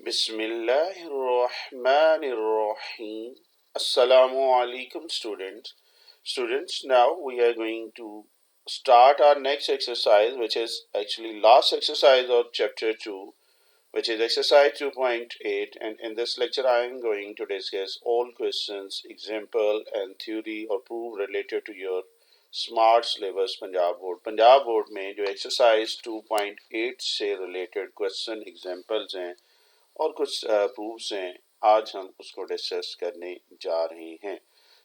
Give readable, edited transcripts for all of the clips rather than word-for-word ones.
Bismillahirrahmanirrahim. Assalamu alaikum, students. Students, now we are going to start our next exercise, which is actually last exercise of chapter 2, which is exercise 2.8. And in this lecture, I am going to discuss all questions, example, and theory or proof related to your smart syllabus Punjab board में जो exercise 2.8 से related question examples हैं और कुछ proofs हैं, आज हम उसको डिस्कस करने जा रहे हैं।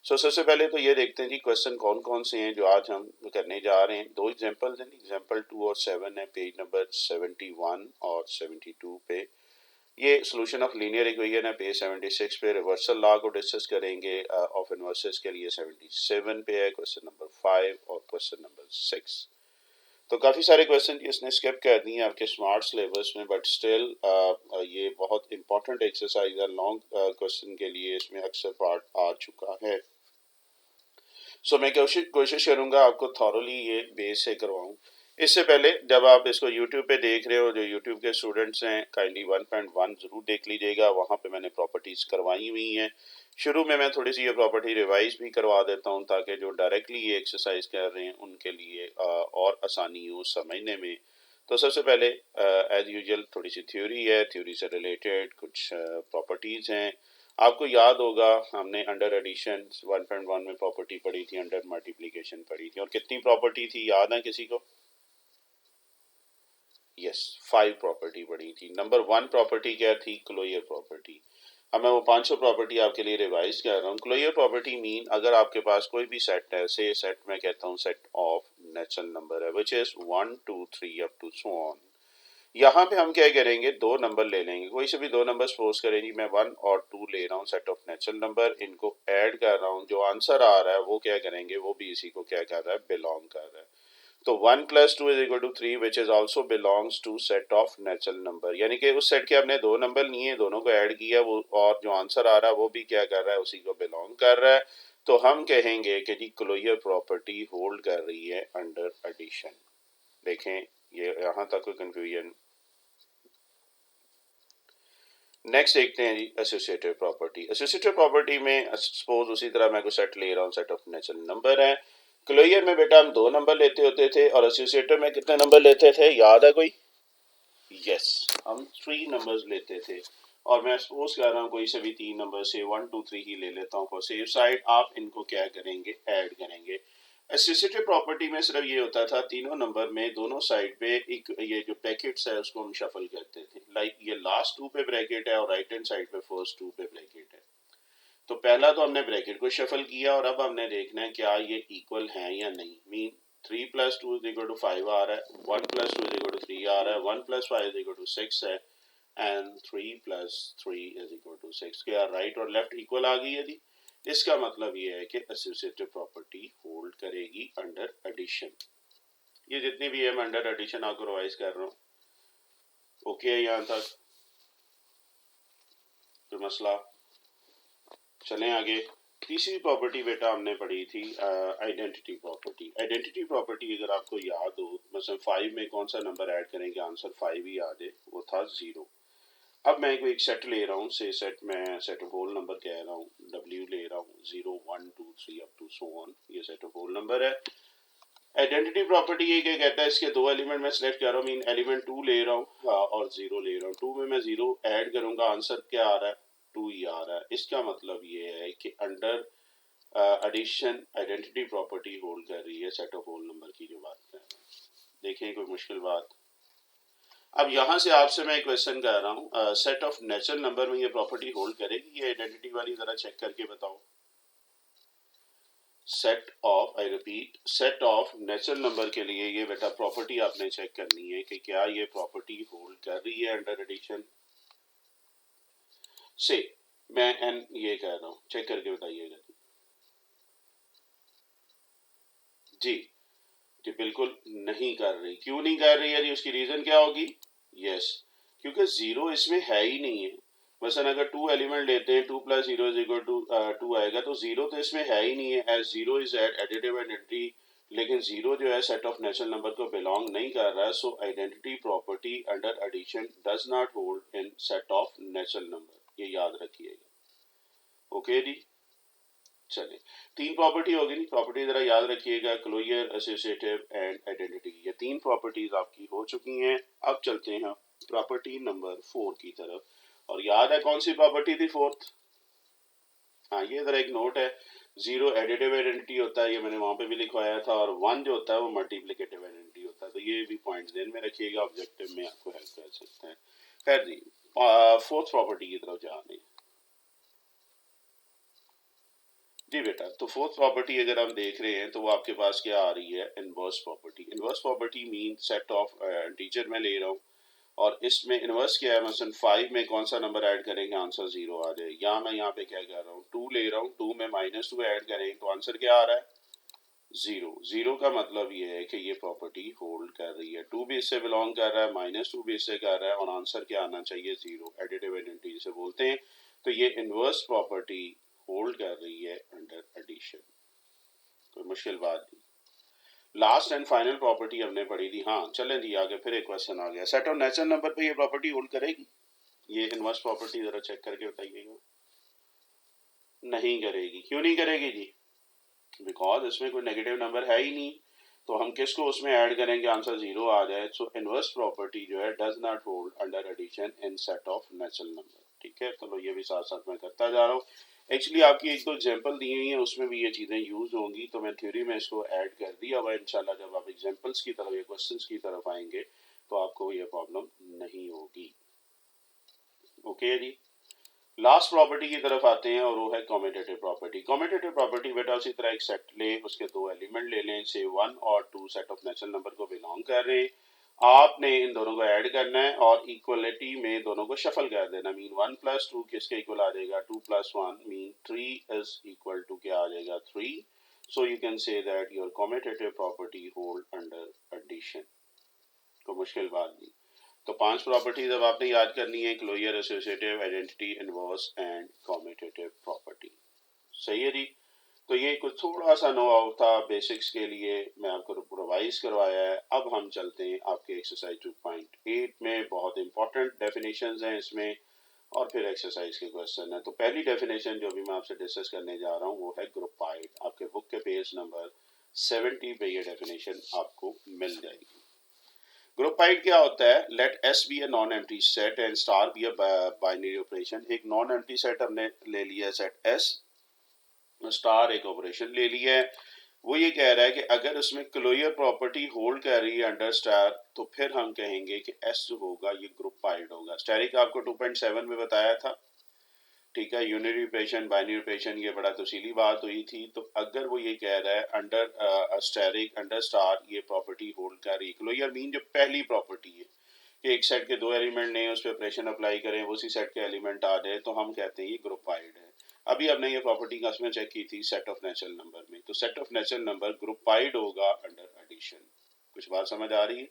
सबसे पहले तो ये देखते हैं जी क्वेश्चन कौन कौन से हैं जो आज हम करने जा रहे हैं। दो एग्जाम्पल्स हैं, एग्जाम्पल 2 और 7 है, पेज नंबर 71 और 72 पे। ये सोल्यूशन ऑफ लीनियर इक्वेशन है, पेज 76 पे। रिवर्सल लॉ को डिस्कस करेंगे ऑफ इनवर्सेस के लिए 77 पे है, क्वेश्चन नंबर 5 और क्वेश्चन नंबर 6। तो काफ़ी सारे क्वेश्चन इसने स्किप कर दिए हैं आपके स्मार्ट सिलेबस में, बट स्टिल ये बहुत इंपॉर्टेंट एक्सरसाइज है लॉन्ग क्वेश्चन के लिए, इसमें अक्सर पार्ट आ चुका है। सो मैं कोशिश करूंगा आपको थॉरली ये बेस से करवाऊं। इससे पहले जब आप इसको YouTube पे देख रहे हो, जो YouTube के स्टूडेंट्स हैं काइंडली 1.1 ज़रूर देख लीजिएगा, वहाँ पे मैंने प्रॉपर्टीज़ करवाई हुई हैं। शुरू में मैं थोड़ी सी ये प्रॉपर्टी रिवाइज भी करवा देता हूँ ताकि जो डायरेक्टली ये एक्सरसाइज कर रहे हैं उनके लिए और आसानी हो समझने में। तो सबसे पहले एज यूजुअल थोड़ी सी थ्योरी है, थ्योरी से रिलेटेड कुछ प्रॉपर्टीज़ हैं। आपको याद होगा हमने अंडर एडिशन 1.1 में प्रॉपर्टी पढ़ी थी, अंडर मल्टीप्लिकेशन पढ़ी थी, और कितनी प्रॉपर्टी थी याद है किसी को? यस, 5 प्रॉपर्टी पढ़ी थी। नंबर 1 प्रॉपर्टी क्या थी? Closure property. अब मैं वो 500 प्रॉपर्टी आपके लिए रिवाइज कर रहा हूँ। क्लोजर प्रॉपर्टी मीन अगर आपके पास कोई भी सेट है, से सेट मैं कहता हूँ सेट ऑफ नेचुरल नंबर है which is 1 2 3 up to so on. यहाँ पे हम क्या करेंगे, दो नंबर ले लेंगे, कोई से भी दो नंबर सपोज करेंगे, मैं 1 और 2 ले रहा हूँ सेट ऑफ नेचुरल नंबर, इनको ऐड कर रहा हूँ, जो आंसर आ रहा है वो क्या करेंगे, वो भी इसी को क्या कर रहा है, बिलोंग कर रहा है। तो 1 + 2 = 3 which is also belongs to set of natural number, यानी कि उस सेट के हमने दो नंबर लिए, दोनों को ऐड किया, वो और जो आंसर आ रहा है वो भी क्या कर रहा है, उसी को बिलोंग कर रहा है। तो हम कहेंगे कि जी क्लोजर प्रॉपर्टी होल्ड कर रही है अंडर एडिशन। देखें ये यहाँ तक कोई कंफ्यूजन। नेक्स्ट देखते हैं जी एसोसिएटिव प्रॉपर्टी। एसोसिएटिव प्रॉपर्टी में सपोज उसी तरह मैं कोई सेट ले रहा हूँ, सेट ऑफ नेचुरल नंबर है। क्लोजर में बेटा हम दो नंबर लेते होते थे और एसोसिएटिव में कितने नंबर लेते थे, याद है कोई? यस, हम 3 नंबर्स लेते थे, और मैं सपोज कर रहा हूँ कोई से भी 3 नंबर से 1 2 3 ही ले लेता हूँ फॉर सेफ साइड। आप इनको क्या करेंगे, ऐड करेंगे। एसोसिएटिव प्रॉपर्टी में सिर्फ ये होता था तीनों नंबर में दोनों साइड पे एक ये जो ब्रैकेट्स है उसको हम शफल करते थे, लाइक ये लास्ट 2 पे ब्रैकेट है और राइट हैंड साइड पे फर्स्ट 2 पे ब्रैकेट है। तो पहला तो हमने ब्रैकेट को शफल किया और अब हमने देखना है क्या ये इक्वल है या नहीं। मीन 3 + 2 = 5 आ रहा है, 1 + 2 = 3 आ रहा है, 1 + 5 = 6 है, एंड 3 + 3 = 6। क्या राइट और लेफ्ट इक्वल आ गई है जी? इसका मतलब ये है कि एसोसिएटिव प्रॉपर्टी होल्ड करेगी अंडर एडिशन। ये जितनी भी है मैं अंडर एडिशन आपको रिवाइज कर रहा हूँ। ओके है यहाँ तक कोई मसला? चलें आगे। तीसरी प्रॉपर्टी बेटा हमने पढ़ी थी आइडेंटिटी प्रॉपर्टी। आइडेंटिटी प्रॉपर्टी अगर आपको याद हो, मतलब 5 में कौन सा नंबर ऐड करेंगे आंसर 5 ही याद है, वो था 0। अब मैं कोई एक सेट ले रहा हूँ, से सेट में सेट ऑफ होल नंबर कह रहा हूँ, W ले रहा हूँ, 0 1 2 3 अप टू सो ऑन, ये सेट ऑफ होल नंबर है। आइडेंटिटी प्रॉपर्टी ये क्या कहता है, इसके दो एलिमेंट मैं सिलेक्ट कर रहा हूँ, मीन एलिमेंट 2 ले रहा हूँ और 0 ले रहा हूँ। 2 में मैं 0 ऐड करूंगा, आंसर क्या आ रहा है, 2 ही आ रहा है। इसका मतलब ये है कि under addition identity property hold कर रही है सेट ऑफ होल नंबर की जो बात कर रहा हूँ। देखिए कोई मुश्किल बात? अब यहां से आपसे मैं एक क्वेश्चन कर रहा हूँ, सेट ऑफ नेचुरल नंबर में ये प्रॉपर्टी होल्ड करेगी ये आइडेंटिटी वाली, जरा चेक करके बताओ। Set of, I repeat, set of natural number के लिए ये बेटा प्रॉपर्टी आपने चेक करनी है कि क्या ये प्रॉपर्टी होल्ड कर रही है अंडर एडिशन। से मैं एन ये कह रहा हूँ, चेक करके बताइएगा जी। जी बिल्कुल नहीं कर रही। क्यों नहीं कर रही है जी, उसकी रीजन क्या होगी? यस, क्योंकि 0 इसमें है ही नहीं है। मसलन अगर 2 एलिमेंट लेते हैं, 2 + 0 = 2 आएगा, तो 0 तो इसमें है ही नहीं है, एज 0 इज एडिटिव आइडेंटिटी लेकिन जीरो जो है सेट ऑफ नेचुरल नंबर को बिलोंग नहीं कर रहा है, so identity property under addition does not hold in set of natural number, ये याद रखिएगा। ओके जी, चलिए तीन प्रॉपर्टी होगी नहीं, प्रॉपर्टी जरा याद रखिएगा, क्लोजर, एसोसिएटिव एंड आइडेंटिटी, ये तीन प्रॉपर्टीज आपकी हो चुकी हैं। अब चलते हैं प्रॉपर्टी नंबर 4 की तरफ, और याद है कौन सी प्रॉपर्टी थी फोर्थ? हाँ, ये जरा एक नोट है, जीरो एडिटिव आइडेंटिटी होता है, ये मैंने वहां पे भी लिखवाया था, और वन जो होता है वो मल्टीप्लिकेटिव आइडेंटिटी होता है, तो ये भी पॉइंट ध्यान में रखिएगा, ऑब्जेक्टिव में आपको हेल्प कर सकते हैं। खैर जी, फोर्थ प्रॉपर्टी की तरफ जा रहे हैं जी बेटा। तो फोर्थ प्रॉपर्टी अगर हम देख रहे हैं तो वो आपके पास क्या आ रही है, inverse property. Inverse property mean set of teacher में ले रहा हूँ, और इसमें इनवर्स क्या है, मसलन 5 में कौन सा नंबर ऐड करेंगे आंसर 0 आ जाए, या मैं यहाँ पे क्या कर रहा हूँ 2 ले रहा हूँ, 2 में -2 ऐड करेंगे तो आंसर क्या आ रहा है 0। 0 का मतलब ये है कि ये प्रॉपर्टी होल्ड कर रही है, 2 भी इससे बिलोंग कर रहा है, -2 भी इससे कर रहा है, और आंसर क्या आना चाहिए 0, एडिटिव आइडेंटिटी जिसे बोलते हैं। तो ये इनवर्स प्रॉपर्टी होल्ड कर रही है अंडर एडिशन, कोई मुश्किल बात नहीं। लास्ट एंड फाइनल प्रॉपर्टी हमने पढ़ी थी। हाँ चलें जी आगे, फिर एक क्वेश्चन आ गया, सेट ऑफ नेचुरल नंबर पे ये प्रॉपर्टी होल्ड करेगी? ये इनवर्स प्रॉपर्टी जरा चेक करके बताइएगा। नहीं करेगी, क्यों नहीं करेगी जी? बिकॉज इसमें कोई नेगेटिव नंबर है ही नहीं, तो हम किसको उसमें ऐड करेंगे आंसर 0 आ जाए। सो इनवर्स प्रॉपर्टी जो है does not hold under addition in set of natural number. ठीक है, चलो ये भी साथ साथ मैं करता जा रहा हूँ। एक्चुअली आपकी एक तो एग्जाम्पल दी हुई है, उसमें भी ये चीज़ें यूज होंगी, तो मैं थ्योरी में इसको ऐड कर दिया हुआ। इंशाल्लाह जब आप एग्जाम्पल्स की तरफ या क्वेश्चंस की तरफ आएंगे तो आपको ये प्रॉब्लम नहीं होगी। ओके जी, लास्ट प्रॉपर्टी की तरफ आते हैं, और वो है कॉम्यूटेटिव प्रॉपर्टी। कॉम्यूटेटिव प्रॉपर्टी बेटा उसी तरह एक सेट ले, उसके दो एलिमेंट ले लें, से 1 और 2 सेट ऑफ नेचुरल नंबर को बिलोंग कर रहे हैं, आपने इन दोनों को ऐड करना है और इक्वलिटी में दोनों को शफल कर देना। मीन 1 + 2 किसके इक्वल आ जाएगा, 2 + 1 मीन 3 इज इक्वल टू क्या आ जाएगा 3। So you can say that your commutative property hold under addition, कोई मुश्किल बात नहीं। तो 5 प्रॉपर्टीज अब आपने याद करनी है, closure, associative, identity, inverse and commutative property. सही है जी। तो ये कुछ थोड़ा सा नो आउट था बेसिक्स के लिए, मैं आपको रिवाइज करवाया है। अब हम चलते हैं आपके एक्सरसाइज 2.8 में, बहुत इंपॉर्टेंट डेफिनेशंस हैं इसमें, और फिर एक्सरसाइज के क्वेश्चन है। तो पहली डेफिनेशन जो भी मैं आपसे डिस्कस करने जा रहा हूँ वो है ग्रुपाइड। आपके बुक के पेज नंबर 70 पे ये डेफिनेशन आपको मिल जाएगी। ग्रुपाइड क्या होता है, let S be a non empty set and star be a binary operation. एक नॉन एम्प्टी सेट हमने ले लिया है सेट एस, स्टार एक ऑपरेशन ले लिया है। वो ये कह रहा है कि अगर उसमें क्लोजर प्रॉपर्टी होल्ड कर रही है अंडर स्टार, तो फिर हम कहेंगे कि एस जो होगा ये ग्रुपाइड होगा। स्टैरिक आपको 2.7 में बताया था, ठीक है, यूनिटरी ऑपरेशन, बाइनरी ऑपरेशन, ये बड़ा तफसीली बात हुई थी। तो अगर वो ये कह रहा है अंडर स्टैरिक अंडर स्टार ये प्रॉपर्टी होल्ड कर रही है, क्लोजर मीन जो पहली प्रॉपर्टी है कि एक सेट के दो एलिमेंट ने उस पर ऑपरेशन अप्लाई करें, उसी सेट के एलिमेंट आ जाए, तो हम कहते हैं ये ग्रुपाइड है। अभी हमने ये प्रॉपर्टी कसमें चेक की थी सेट ऑफ नेचुरल नंबर में, तो सेट ऑफ नेचुरल नंबर ग्रुपाइड होगा अंडर एडिशन। कुछ बात समझ आ रही है?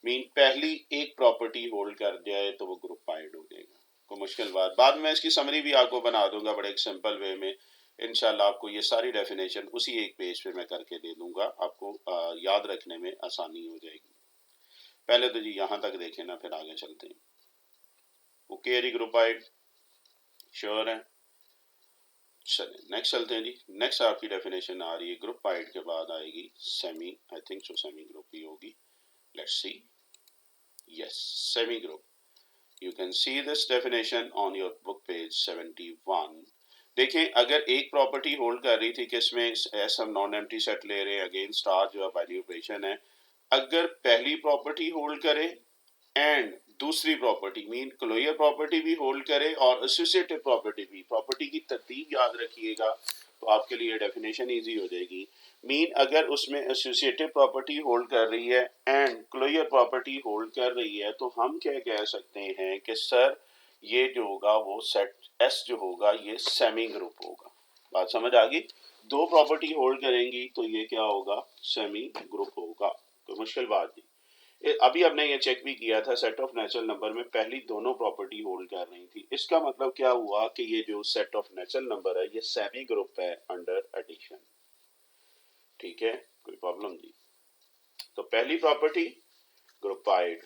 मीन पहली एक प्रॉपर्टी होल्ड कर जाए तो वो ग्रुपाइड हो जाएगा, कोई मुश्किल बात। बाद में इसकी समरी भी आपको बना दूंगा बड़े एक सिंपल वे में, इंशाल्लाह आपको ये सारी डेफिनेशन उसी एक पेज पे मैं करके दे दूंगा, आपको याद रखने में आसानी हो जाएगी। पहले तो जी यहाँ तक देखें ना, फिर आगे चलते हैं। ओके जी, ग्रुपाइड श्योर है? चलिए नेक्स्ट चलते हैं जी। नेक्स्ट आपकी डेफिनेशन आ रही है, ग्रुपाइड के बाद आएगी semi, I think so semi group ही होगी, let's see. Yes, semi group. You can see this definition on your book page 71। देखें, अगर एक प्रॉपर्टी होल्ड कर रही थी किसमें, एस हम नॉन एम्प्टी सेट ले रहे हैं, अगेन स्टार जो है बाइनरी ऑपरेशन है, अगर पहली प्रॉपर्टी होल्ड करे एंड दूसरी प्रॉपर्टी मीन क्लोजर प्रॉपर्टी भी होल्ड करे और एसोसिएटिव प्रॉपर्टी भी, प्रॉपर्टी की तरतीब याद रखिएगा तो आपके लिए डेफिनेशन इजी हो जाएगी। मीन अगर उसमें एसोसिएटिव प्रॉपर्टी होल्ड कर रही है एंड क्लोजर प्रॉपर्टी होल्ड कर रही है, तो हम क्या कह सकते हैं कि सर ये जो होगा वो सेट एस जो होगा ये सेमी ग्रुप होगा। बात समझ आ गई? दो प्रॉपर्टी होल्ड करेंगी तो ये क्या होगा, सेमी ग्रुप होगा, कोई मुश्किल बात नहीं। अभी हमने ये चेक भी किया था, सेट ऑफ नेचुरल नंबर में पहली दोनों प्रॉपर्टी होल्ड कर रही थी। इसका मतलब क्या हुआ कि ये जो सेट ऑफ नेचुरल नंबर है ये सेमी ग्रुप है अंडर एडिशन। ठीक है, कोई प्रॉब्लम जी? तो पहली प्रॉपर्टी ग्रुपाइड,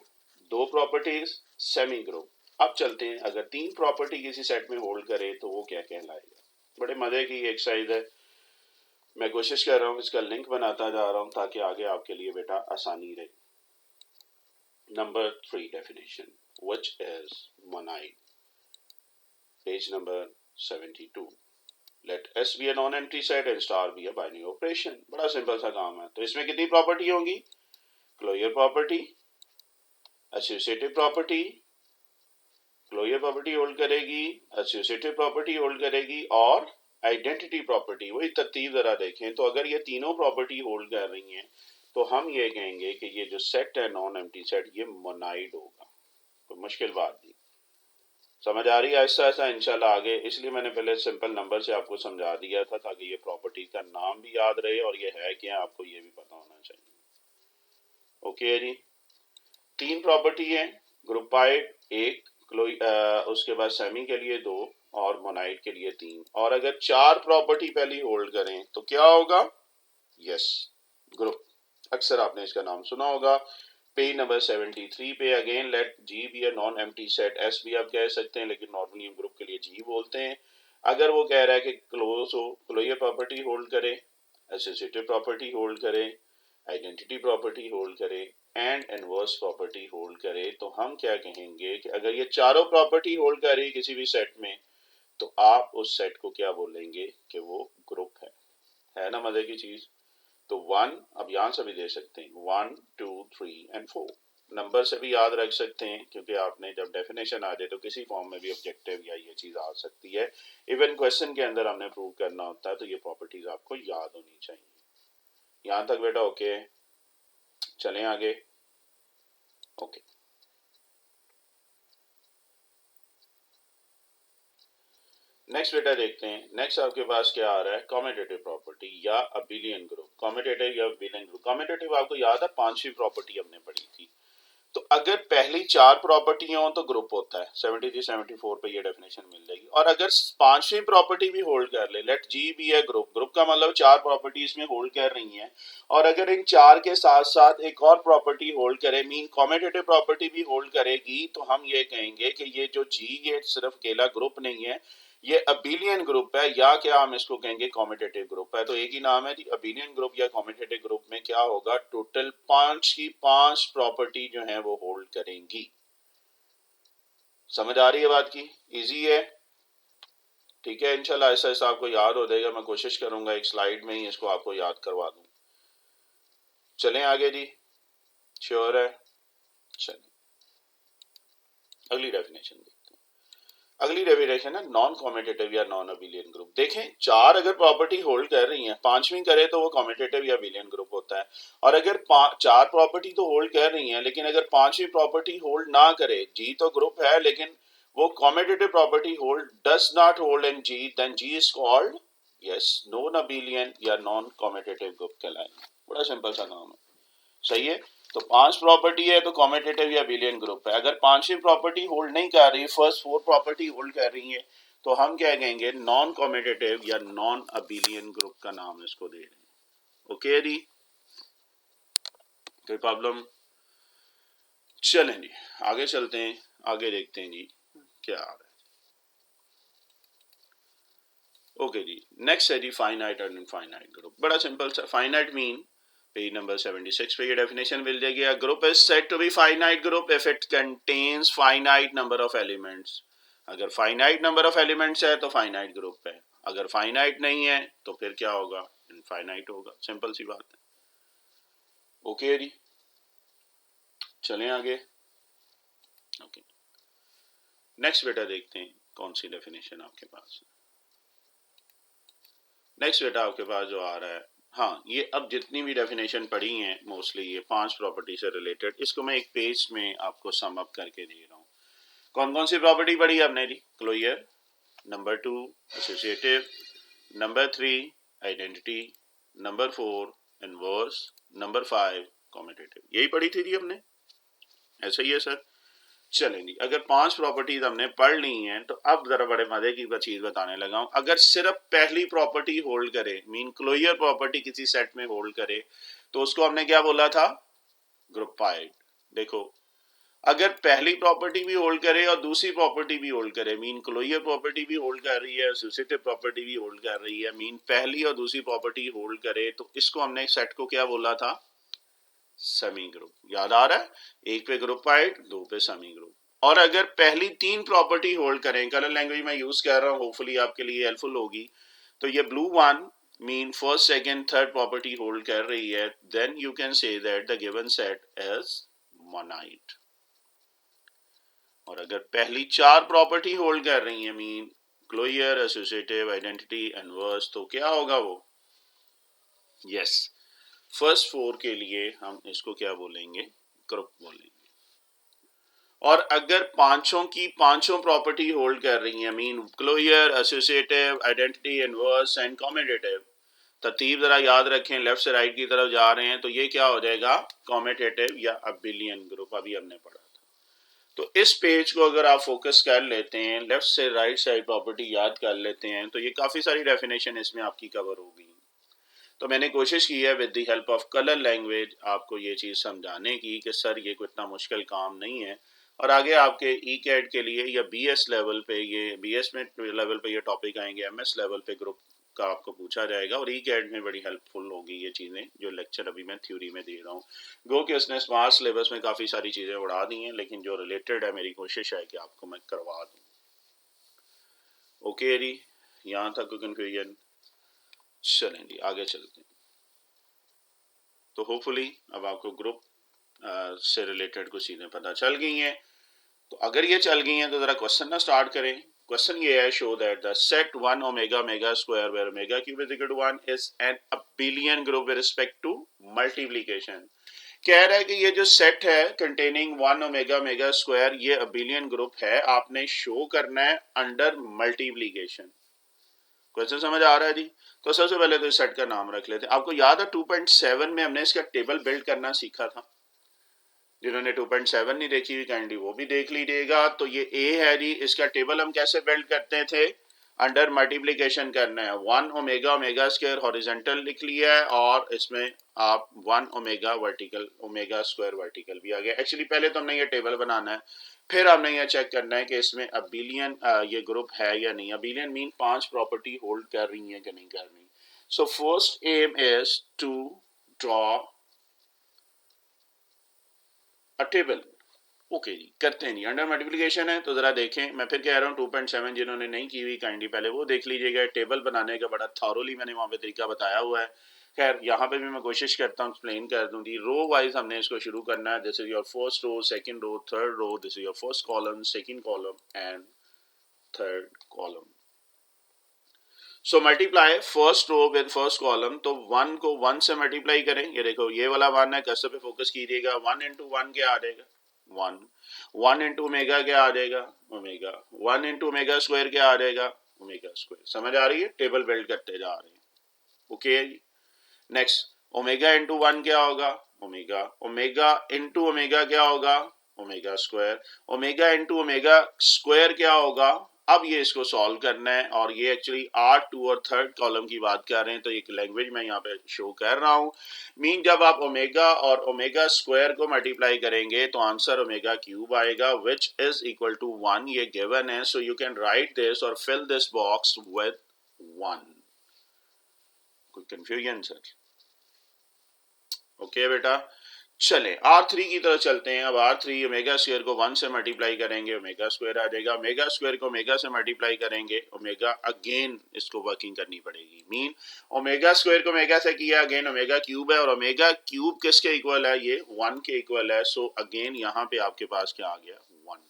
दो प्रॉपर्टीज सेमी ग्रुप। अब चलते हैं, अगर तीन प्रॉपर्टी किसी सेट में होल्ड करे तो वो क्या कहलाएगा। बड़े मजे की एक्सरसाइज है, मैं कोशिश कर रहा हूँ इसका लिंक बनाता जा रहा हूँ ताकि आगे आपके लिए बेटा आसानी रहे। Number 3 definition, which is monoid, page number 72। Let S be a non-empty set and star be a binary operation। बड़ा सिंपल सा काम है। तो इसमें कितनी प्रॉपर्टी होंगी? Closure property, associative property, closure property hold करेगी, एसोसिएटिव प्रॉपर्टी होल्ड करेगी और आइडेंटिटी प्रॉपर्टी। वही तरतीब जरा देखें, तो अगर ये तीनों प्रॉपर्टी होल्ड कर रही हैं तो हम ये कहेंगे कि ये जो सेट है नॉन एम्प्टी सेट, ये मोनाइड होगा। कोई मुश्किल बात नहीं, समझ आ रही है ऐसा ऐसा इंशाल्लाह आगे। इसलिए मैंने पहले सिंपल नंबर से आपको समझा दिया था ताकि ये प्रॉपर्टी का नाम भी याद रहे और ये है क्या आपको ये भी पता होना चाहिए। ओके जी, तीन प्रॉपर्टी है, ग्रुपाइड एक, उसके बाद सेमी के लिए दो और मोनाइड के लिए तीन। और अगर चार प्रॉपर्टी पहली होल्ड करें तो क्या होगा? Yes, group. अक्सर आपने इसका नाम सुना होगा। पेज नंबर 73 पे again, let G be a non empty set, S भी आप कह सकते हैं लेकिन नॉर्मली हम ग्रुप के लिए जी बोलते हैं। अगर वो कह रहा है कि क्लोज हो, क्लोजर प्रॉपर्टी होल्ड करे, एसोसिएटिव प्रॉपर्टी होल्ड करे, आइडेंटिटी प्रॉपर्टी होल्ड करे एंड इनवर्स प्रॉपर्टी होल्ड करे, तो हम क्या कहेंगे कि अगर ये चारों प्रॉपर्टी होल्ड कर रही है किसी भी सेट में तो आप उस सेट को क्या बोलेंगे कि वो ग्रुप है ना मजे की चीज। तो 1 अब यहां से भी दे सकते हैं, 1 2 3 एंड 4 नंबर से भी याद रख सकते हैं क्योंकि आपने जब डेफिनेशन आ जाए तो किसी फॉर्म में भी ऑब्जेक्टिव या ये चीज आ सकती है। इवन क्वेश्चन के अंदर हमने प्रूव करना होता है तो ये प्रॉपर्टीज आपको याद होनी चाहिए। यहां तक बेटा ओके? चलें आगे। ओके, नेक्स्ट बेटा देखते हैं। नेक्स्ट आपके पास क्या आ रहा है? कॉमेटेटिव प्रॉपर्टी या अबिलियन ग्रुप। कॉमेटेटिव या अबिलियन ग्रुप, कॉमेटेटिव आपको याद है पांचवी प्रॉपर्टी हमने पढ़ी थी। तो अगर पहली चार प्रॉपर्टी हो तो ग्रुप होता है, 73 74 पे ये डेफिनेशन मिल जाएगी। और अगर पांचवी प्रॉपर्टी भी होल्ड कर ले, लेट जी बी है ग्रुप, ग्रुप का मतलब चार प्रॉपर्टी इसमें होल्ड कर रही हैं और अगर इन चार के साथ साथ एक और प्रॉपर्टी होल्ड करे, मीन कॉमेटेटिव प्रॉपर्टी भी होल्ड करेगी, तो हम ये कहेंगे कि ये जो जी, ये सिर्फ अकेला ग्रुप नहीं है, ये अबिलियन ग्रुप है या क्या हम इसको कहेंगे कॉमेटेटिव ग्रुप है। तो एक ही नाम है जी, अबिलियन ग्रुप या कॉमेटेटिव ग्रुप में क्या होगा? टोटल पांच की पांच प्रॉपर्टी जो है वो होल्ड करेंगी। समझ आ रही है बात की? इजी है, ठीक है। इंशाल्लाह ऐसा ऐसा आपको याद हो जाएगा। मैं कोशिश करूंगा एक स्लाइड में ही इसको आपको याद करवा दूं। चलें आगे जी, श्योर है? चलें अगली डेफिनेशन देखते हैं। अगली डेफिनेशन है नॉन कॉमेटेटिव या नॉन अबिलियन ग्रुप। देखें, चार अगर प्रॉपर्टी होल्ड कर रही हैं, पांचवी करे तो वो कॉमेटेटिव या अबिलियन ग्रुप होता है। और अगर चार प्रॉपर्टी तो होल्ड कर रही हैं लेकिन अगर पांचवी प्रॉपर्टी होल्ड ना करे, जी तो ग्रुप है लेकिन वो commutative property hold does not hold in G, then G is called yes non abelian या नॉन कॉमेटेटिव ग्रुप कहलाएगा। बड़ा सिंपल सा नाम है, सही है। तो पांच प्रॉपर्टी है तो कॉमेटेटिव या अबिलियन ग्रुप है। अगर पांचवी प्रॉपर्टी होल्ड नहीं कर रही, फर्स्ट फोर प्रॉपर्टी होल्ड कर रही है, तो हम क्या कहेंगे? नॉन कॉमेटेटिव या नॉन अबिलियन ग्रुप का नाम इसको दे रहे हैं। ओके जी, कोई प्रॉब्लम? चलें जी आगे चलते हैं, आगे देखते हैं जी क्या आ रहा है। ओके जी, नेक्स्ट है जी फाइनाइट और इनफाइनाइट ग्रुप। बड़ा सिंपल सा, फाइनाइट मीन पेज नंबर 76 पे ये डेफिनेशन मिल जाएगी। A group is said to be finite group if it contains finite number of elements. अगर फाइनाइट नंबर ऑफ एलिमेंट्स है तो फाइनाइट ग्रुप है, अगर फाइनाइट नहीं है तो फिर क्या होगा? इनफाइनाइट होगा। सिंपल सी बात है। ओके जी, चलें आगे। ओके, नेक्स्ट बेटा देखते हैं कौन सी डेफिनेशन आपके पास है। नेक्स्ट बेटा आपके पास जो आ रहा है, हाँ, ये अब जितनी भी डेफिनेशन पढ़ी हैं मोस्टली ये पांच प्रॉपर्टी से रिलेटेड, इसको मैं एक पेज में आपको सम अप करके दे रहा हूँ। कौन कौन सी प्रॉपर्टी पढ़ी आपने जी? Closure, number 2 associative, number 3 identity, number 4 inverse, number 5 commutative. यही पढ़ी थी जी हमने, ऐसा ही है सर? चलें जी, अगर 5 प्रॉपर्टीज हमने पढ़ ली हैं तो अब जरा बड़े मजे की चीज बताने लगा हूं। अगर सिर्फ पहली प्रॉपर्टी होल्ड करे, मीन क्लोजर प्रॉपर्टी किसी सेट में होल्ड करे, तो उसको हमने क्या बोला था? ग्रुपाइड। देखो, अगर पहली प्रॉपर्टी भी होल्ड करे और दूसरी प्रॉपर्टी भी होल्ड करे, मीन क्लोजर प्रॉपर्टी भी होल्ड कर रही है, एसोसिएटिव प्रॉपर्टी भी होल्ड कर रही है, मीन पहली और दूसरी प्रॉपर्टी होल्ड करे, तो इसको हमने सेट को क्या बोला था? Semi group. याद आ रहा है? एक पे ग्रुपाइड, दो पे सेमी ग्रुप। और अगर पहली 3 प्रॉपर्टी होल्ड करें, कलर लैंग्वेज में यूज कर रहा हूं, होपफुली आपके लिए हेल्पफुल होगी, तो ये blue one mean first second third property hold कर रही है, then you can say that the given set is monoid. और अगर पहली 4 प्रॉपर्टी होल्ड कर रही है, mean closure, associative, identity, inverse, तो क्या होगा वो? यस, फर्स्ट 4 के लिए हम इसको क्या बोलेंगे? ग्रुप बोलेंगे। और अगर पांचों की पांचों प्रॉपर्टी होल्ड कर रही है, mean closure, associative, identity, inverse and commutative, तरतीब जरा याद रखें, लेफ्ट से राइट की तरफ जा रहे हैं, तो ये क्या हो जाएगा? कॉम्यूटेटिव या अबिलियन ग्रुप, अभी हमने पढ़ा था। तो इस पेज को अगर आप फोकस कर लेते हैं, लेफ्ट से राइट साइड प्रॉपर्टी याद कर लेते हैं, तो ये काफी सारी डेफिनेशन इसमें आपकी कवर होगी। तो मैंने कोशिश की है with the help of colour language आपको ये चीज़ समझाने की कि सर ये कोई इतना मुश्किल काम नहीं है। और आगे आपके ई कैट के लिए या बी एस लेवल पे, ये बी एस में लेवल पे ये टॉपिक आएंगे, एम एस लेवल पे ग्रुप का आपको पूछा जाएगा, और ई कैट में बड़ी हेल्पफुल होगी ये चीज़ें जो लेक्चर अभी मैं थ्योरी में दे रहा हूँ। गो कि उसने स्मार्ट सिलेबस में काफ़ी सारी चीज़ें उड़ा दी हैं, लेकिन जो रिलेटेड है मेरी कोशिश है कि आपको मैं करवा दूँ। ओके जी, यहाँ तक कोई कन्फ्यूजन? चलें जी, आगे चलते हैं। तो होपफुली अब आपको ग्रुप से रिलेटेड कुछ चीज़ें पता चल गई हैं। तो अगर ये चल गई हैं तो ज़रा क्वेश्चन ना स्टार्ट करें। क्वेश्चन ये है, show that the set 1 omega mega square where omega cube is equal to 1 is an abelian group with respect to multiplication. कह रहा है कि ये जो सेट है कंटेनिंग 1 ओमेगा मेगा स्क्वायर, ये अबिलियन ग्रुप है, आपने शो करना है अंडर मल्टीप्लिकेशन। क्वेश्चन समझ आ रहा है जी? तो सबसे पहले तो इस सेट का नाम रख लेते हैं। आपको याद है 2.7 में हमने इसका टेबल बिल्ड करना सीखा था। जिन्होंने 2.7 नहीं देखी हुई काइंडली वो भी देख लीजिएगा। तो ये ए है जी, इसका टेबल हम कैसे बिल्ड करते थे? अंडर मल्टीप्लिकेशन करना है। 1 ओमेगा ओमेगा स्क्वायर हॉरिजॉन्टल लिख लिया है, और इसमें आप 1 omega vertical, omega square vertical भी आ गया। एक्चुअली पहले तो हमने ये टेबल बनाना है, फिर हमने ये चेक करना है कि इसमें अबिलियन ये ग्रुप है या नहीं। अबिलियन मीन 5 प्रॉपर्टी होल्ड कर रही है कि नहीं कर रही। So first aim is to draw a table. Okay जी, करते हैं जी। अंडर मल्टीप्लिकेशन है तो जरा देखें, मैं फिर कह रहा हूँ 2.7 जिन्होंने नहीं की हुई काइंडली पहले वो देख लीजिएगा। टेबल बनाने का बड़ा थॉरोली मैंने वहाँ पे तरीका बताया हुआ है। खैर यहाँ पे भी मैं कोशिश करता हूँ एक्सप्लेन कर दूँ जी। रो वाइज हमने इसको शुरू करना है। This is your first row, second row, third row, this is your first column, second column and third column. So multiply first row with first column, तो 1 को 1 से मल्टीप्लाई करें। ये देखो ये वाला 1 है, कर्सर पे फोकस कीजिएगा। 1 इंटू 1 क्या आ जाएगा? 1। 1 इंटू ओमेगा क्या आ जाएगा? ओमेगा। 1 इंटू ओमेगा स्क्वायर क्या आ जाएगा? Omega square. समझ आ रही है? टेबल बिल्ड करते जा रहे हैं। ओके, नेक्स्ट ओमेगा इंटू 1 क्या होगा? ओमेगा। ओमेगा इंटू ओमेगा क्या होगा? Omega square. Omega into omega square क्या होगा? अब ये इसको सॉल्व करना है, और ये एक्चुअली R2 और थर्ड कॉलम की बात कर रहे हैं, तो एक लैंग्वेज मैं यहाँ पे शो कर रहा हूँ। मीन जब आप ओमेगा और ओमेगा स्क्वायर को मल्टीप्लाई करेंगे तो आंसर ओमेगा क्यूब आएगा, विच इज इक्वल टू 1। ये गिवन है, सो यू कैन राइट दिस और फिल दिस बॉक्स विद 1। कोई कंफ्यूजन सर? ओके बेटा, चलें R3 की तरफ चलते हैं। अब R3 ओमेगा स्क्वायर को 1 से मल्टीप्लाई करेंगे, ओमेगा स्क्वायर आ जाएगा। ओमेगा स्क्वायर को ओमेगा से मल्टीप्लाई करेंगे, ओमेगा। अगेन इसको वर्किंग करनी पड़ेगी। मीन ओमेगा स्क्वायर को ओमेगा से किया, अगेन ओमेगा क्यूब है, और ओमेगा क्यूब किसके इक्वल है? ये 1 के इक्वल है। सो अगेन यहाँ पे आपके पास क्या आ गया? 1 आ गया।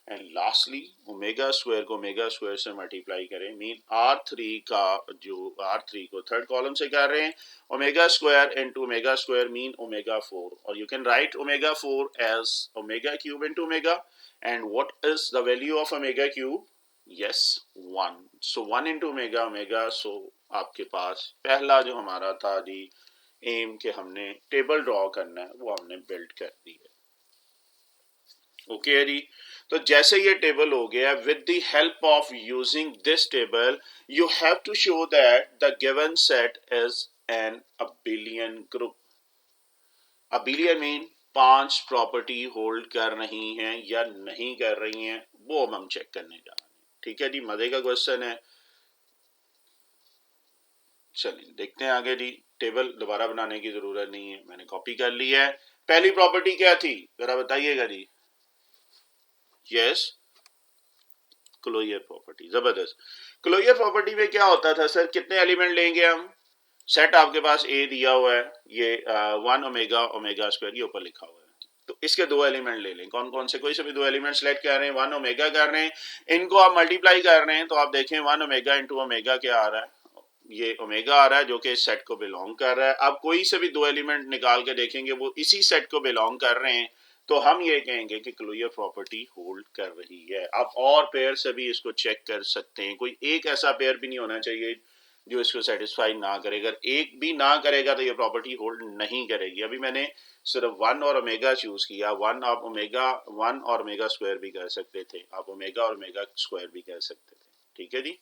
एंड लास्टली ओमेगा स्क्वायर को ओमेगा स्क्वायर से मल्टीप्लाई करें। मीन R3 का जो R3 को थर्ड कॉलम से कर रहे हैं, omega square into omega square mean omega 4, और you can write omega 4 as omega cube into omega. And what is the value of omega cube? Yes, 1। So 1 into omega omega. So आपके पास पहला जो हमारा था जी एम के हमने table draw करना है, वो हमने बिल्ड कर दी है। ओके है जी। तो जैसे ये टेबल हो गया, with the help of using this table you have to show that the given set is an abelian group. Abelian mean 5 property hold कर रही हैं या नहीं कर रही हैं, वो हम चेक करने जा रहे हैं। ठीक है जी, मजे का क्वेश्चन है। चलिए देखते हैं आगे जी। टेबल दोबारा बनाने की जरूरत नहीं है, मैंने कॉपी कर ली है। पहली प्रॉपर्टी क्या थी जरा बताइएगा जी। Yes, closure property. जबरदस्त। क्लोजर प्रॉपर्टी में क्या होता था सर, कितने एलिमेंट लेंगे हम। सेट आपके पास ए दिया हुआ है, ये 1 ओमेगा स्क्वायर, ये ऊपर लिखा हुआ है। तो इसके दो एलिमेंट ले लें। कौन कौन से, कोई से भी दो एलिमेंट सेलेक्ट कर रहे हैं, 1 ओमेगा कर रहे हैं, इनको आप मल्टीप्लाई कर रहे हैं तो आप देखें 1 ओमेगा इंटू ओमेगा क्या आ रहा है, ये ओमेगा आ रहा है जो कि इस सेट को बिलोंग कर रहा है। आप कोई से भी दो एलिमेंट निकाल के देखेंगे वो इसी सेट को बिलोंग कर रहे हैं, तो हम ये कहेंगे कि क्लोजर प्रॉपर्टी होल्ड कर रही है। आप और पेयर से भी इसको चेक कर सकते हैं, कोई एक ऐसा पेयर भी नहीं होना चाहिए जो इसको सेटिस्फाई ना करेगा। अगर एक भी ना करेगा तो ये प्रॉपर्टी होल्ड नहीं करेगी। अभी मैंने सिर्फ 1 और ओमेगा चूज किया। 1 आप ओमेगा 1 और ओमेगा स्क्वायर भी कर सकते थे, आप ओमेगा और ओमेगा स्क्वायर भी कर सकते थे। ठीक है जी,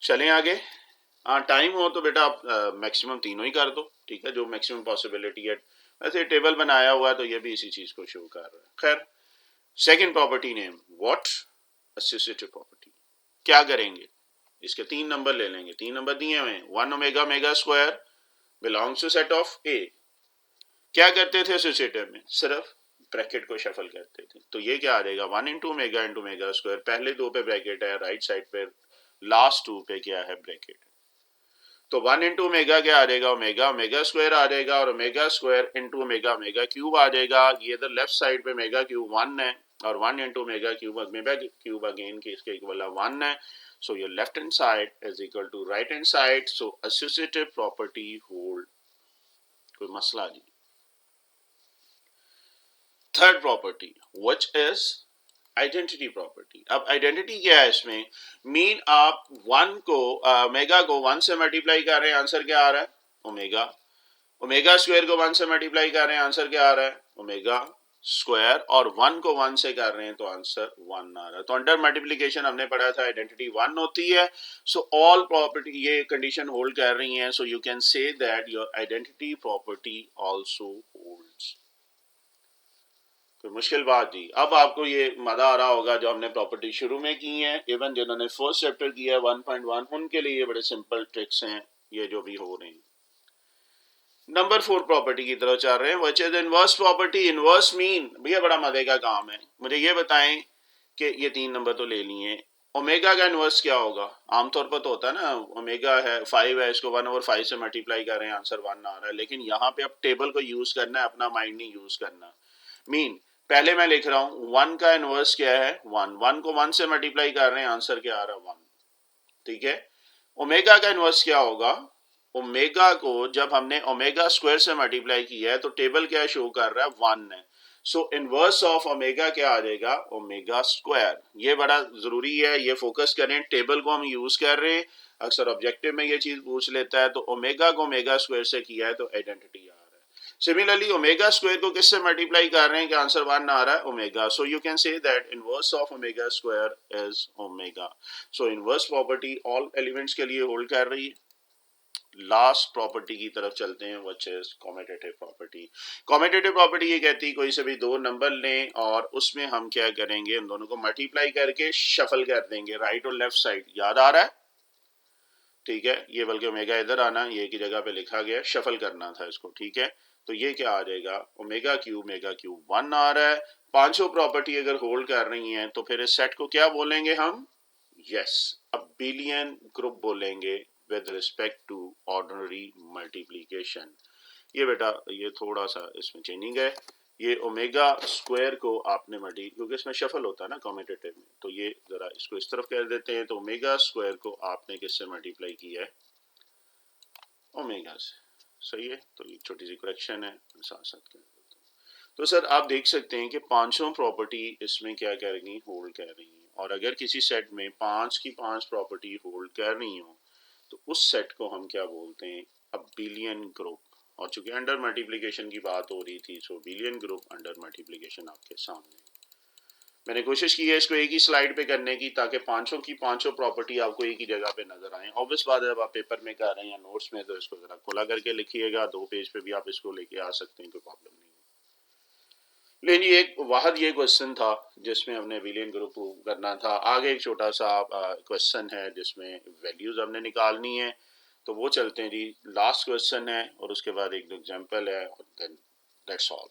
चलें आगे। हाँ टाइम हो तो बेटा आप मैक्सिमम तीनों ही कर दो, ठीक है, जो मैक्सिमम पॉसिबिलिटी है। वैसे टेबल बनाया हुआ है तो ये भी इसी चीज को शो कर रहा है। खैर, second property name what, associative property. क्या करेंगे, इसके 3 नंबर ले लेंगे। 3 नंबर दिए हुए हैं। 1 omega omega square belongs to set of A. क्या करते थे एसोसिएटिव में, सिर्फ ब्रैकेट को शफल करते थे। तो ये क्या आ जाएगा, 1 इंटू ओमेगा स्क्वायर। पहले दो पे ब्रैकेट है, राइट साइड पे लास्ट टू पे क्या है, ब्रैकेट। तो 1 इंटू ओमेगा क्या आ जाएगा, ओमेगा ओमेगा स्क्वायर आ जाएगा, और omega square into omega omega cube आ जाएगा। ये इधर लेफ्ट साइड पे ओमेगा क्यूब 1 है, और 1 इंटू ओमेगा क्यूब अगेन की इसके इक्वल 1 है। So your left hand side is equal to right hand side. So associative property hold. कोई मसला नहीं। Third property which is identity property. अब आइडेंटिटी क्या है इसमें, मीन आप 1 को ओमेगा को 1 से मल्टीप्लाई कर रहे हैं, आंसर क्या आ रहा है, ओमेगा। ओमेगा स्क्वायर को 1 से मल्टीप्लाई कर रहे हैं, आंसर क्या आ रहा है, ओमेगा स्क्वायर। और 1 को 1 से कर रहे हैं तो आंसर 1 आ रहा है। तो अंडर मल्टीप्लिकेशन हमने पढ़ा था आइडेंटिटी 1 होती है। सो ऑल प्रॉपर्टी ये कंडीशन होल्ड कर रही हैं। सो you can say that your identity property also holds. कोई मुश्किल बात जी। अब आपको ये मजा आ रहा होगा जो हमने प्रॉपर्टी शुरू में की है। इवन जिन्होंने फर्स्ट चैप्टर किया है 1.1 उनके लिए ये बड़े सिंपल ट्रिक्स हैं ये जो भी हो रहे हैं। नंबर 4 प्रॉपर्टी की तरफ चल रहे हैं, which is inverse property. Inverse mean भैया बड़ा मजे का काम है। मुझे ये बताएं कि ये 3 नंबर तो ले लिए, ओमेगा का इनवर्स क्या होगा। आमतौर पर तो होता है ना, ओमेगा है 5 है, इसको 1/5 से मल्टीप्लाई कर रहे हैं, आंसर 1 आ रहा है। लेकिन यहाँ पे अब टेबल को यूज करना है, अपना माइंड नहीं यूज करना। मीन पहले मैं लिख रहा हूं 1 का इनवर्स क्या है, 1। 1 को 1 से मल्टीप्लाई कर रहे हैं, आंसर क्या आ रहा है, 1। ठीक है। ओमेगा का इनवर्स क्या होगा, ओमेगा को जब हमने ओमेगा स्क्वायर से मल्टीप्लाई किया है तो टेबल क्या शो कर रहा है, 1 है। सो इनवर्स ऑफ ओमेगा क्या आ जाएगा, ओमेगा स्क्वायर। ये बड़ा जरूरी है, ये फोकस करें। टेबल को हम यूज कर रहे हैं, अक्सर ऑब्जेक्टिव में ये चीज पूछ लेता है। तो ओमेगा को ओमेगा स्क्वायर से किया है तो आइडेंटिटी आ रहा है। सिमिलरली ओमेगा स्क्वायर को किससे मल्टीप्लाई कर रहे हैं कि आंसर 1 आ रहा है, omega. So you can say that inverse of omega square is omega. So inverse property all elements के लिए होल्ड कर रही है। लास्ट प्रॉपर्टी की तरफ चलते हैं, which is commutative property. Commutative property ये कहती है कोई से भी 2 नंबर लें और उसमें हम क्या करेंगे, इन दोनों को मल्टीप्लाई करके शफल कर देंगे राइट और लेफ्ट साइड। याद आ रहा है, ठीक है। ये बल्कि ओमेगा इधर आना, ये की जगह पे लिखा गया, शफल करना था इसको, ठीक है। तो ये क्या आ जाएगा, ओमेगा क्यूब 1 आ रहा है। पांचों प्रॉपर्टी अगर होल्ड कर रही हैं तो फिर इस सेट को क्या बोलेंगे हम, यस, अबिलियन ग्रुप बोलेंगे with respect to ordinary multiplication. ये बेटा ये थोड़ा सा इसमें चेंजिंग है। ये ओमेगा स्क्वायर को आपने मल्टी, क्योंकि इसमें शफल होता है ना कम्यूटेटिव में, तो ये जरा इसको इस तरफ कर देते हैं। तो ओमेगा स्क्वायर को आपने किससे मल्टीप्लाई किया है, ओमेगा से। सही है, तो ये छोटी सी करेक्शन है, साथ साथ कर देते हैं। तो सर आप देख सकते हैं कि पांचों प्रॉपर्टी इसमें क्या कर रही, होल्ड कर रही हैं। और अगर किसी सेट में 5 की 5 प्रॉपर्टी होल्ड कर रही हो तो उस सेट को हम क्या बोलते हैं, अबिलियन ग्रुप। और चूंकि अंडर मल्टीप्लिकेशन की बात हो रही थी सो बिलियन ग्रुप अंडर मल्टीप्लिकेशन आपके सामने। मैंने कोशिश की है इसको एक ही स्लाइड पे करने की ताकि पांचों की पांचों प्रॉपर्टी आपको एक ही जगह पे नजर आए। ऑब्वियस बात है जब आप पेपर में कर रहे हैं या नोट्स में तो इसको जरा खुला करके लिखिएगा, 2 पेज पे भी आप इसको लेके आ सकते हैं, कोई प्रॉब्लम नहीं। लेकिन ये एक वाहद ये क्वेश्चन था जिसमें हमने बिलियन ग्रुप प्रूव करना था। आगे एक छोटा सा क्वेश्चन है जिसमें वैल्यूज हमने निकालनी है, तो वो चलते हैं जी। लास्ट क्वेश्चन है और उसके बाद एक एग्जांपल है और देन दैट्स ऑल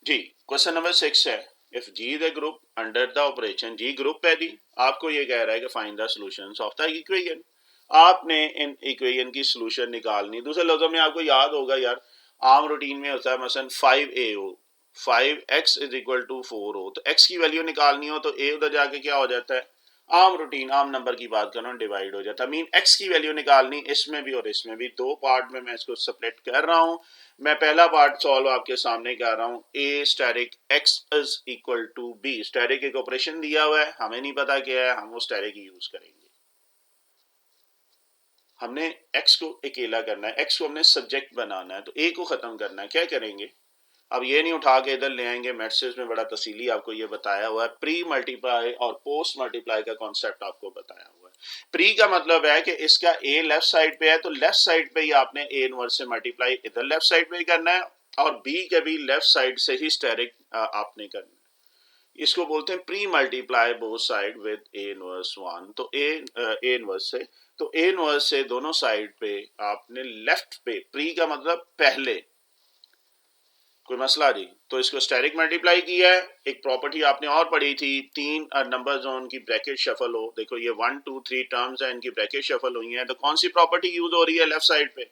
जी। क्वेश्चन नंबर 6 है, if G is a group under the operation, G group है जी, आपको ये कह रहा है कि find the solutions of the equation. आपने इन इक्वेशन की सॉल्यूशन निकालनी। दूसरे लफ्जों में आपको याद होगा यार, आम रूटीन में होता है मसलन 5a हो, 5x इज इक्वल टू 4 हो, तो x की वैल्यू निकालनी हो तो a उधर जाके क्या हो जाता है, आम रूटीन आम नंबर की बात करो डिवाइड हो जाता है। मीन x की वैल्यू निकालनी, इसमें भी और इसमें भी, दो पार्ट में मैं इसको सेपरेट कर रहा हूं। मैं पहला पार्ट सॉल्व आपके सामने कर रहा हूं, a static x is equal to b। Static एक ऑपरेशन दिया हुआ है, हमें नहीं पता क्या है, हम वो स्टैटिक यूज करेंगे। हमने x को अकेला करना है, x को हमने सब्जेक्ट बनाना है, तो a को खत्म करना है। क्या करेंगे, अब ये नहीं उठा के इधर ले आएंगे, मैथ्स में बड़ा तफसीली आपको ये बताया हुआ है। प्री मल्टीप्लाई और पोस्ट मल्टीप्लाई का कॉन्सेप्ट आपको बताया हुआ है। प्री का मतलब है कि इसका a लेफ्ट साइड पे है तो लेफ्ट साइड पे ही आपने a इनवर्स से मल्टीप्लाई इधर लेफ्ट साइड पे ही करना है, और b के भी लेफ्ट साइड से ही स्टेरिक आपने करना है। इसको बोलते हैं pre multiply both side with a inverse 1। तो a इनवर्स से, तो a इनवर्स से दोनों साइड पे आपने लेफ्ट पे, प्री का मतलब पहले, कोई मसला जी। तो इसको स्टेरिक मल्टीप्लाई किया है। एक प्रॉपर्टी आपने और पढ़ी थी, 3 नंबर जोन की ब्रैकेट शफल हो। देखो ये 1 2 3 टर्म्स हैं, इनकी ब्रैकेट शफल हुई है, तो कौन सी प्रॉपर्टी यूज हो रही है लेफ्ट साइड पे,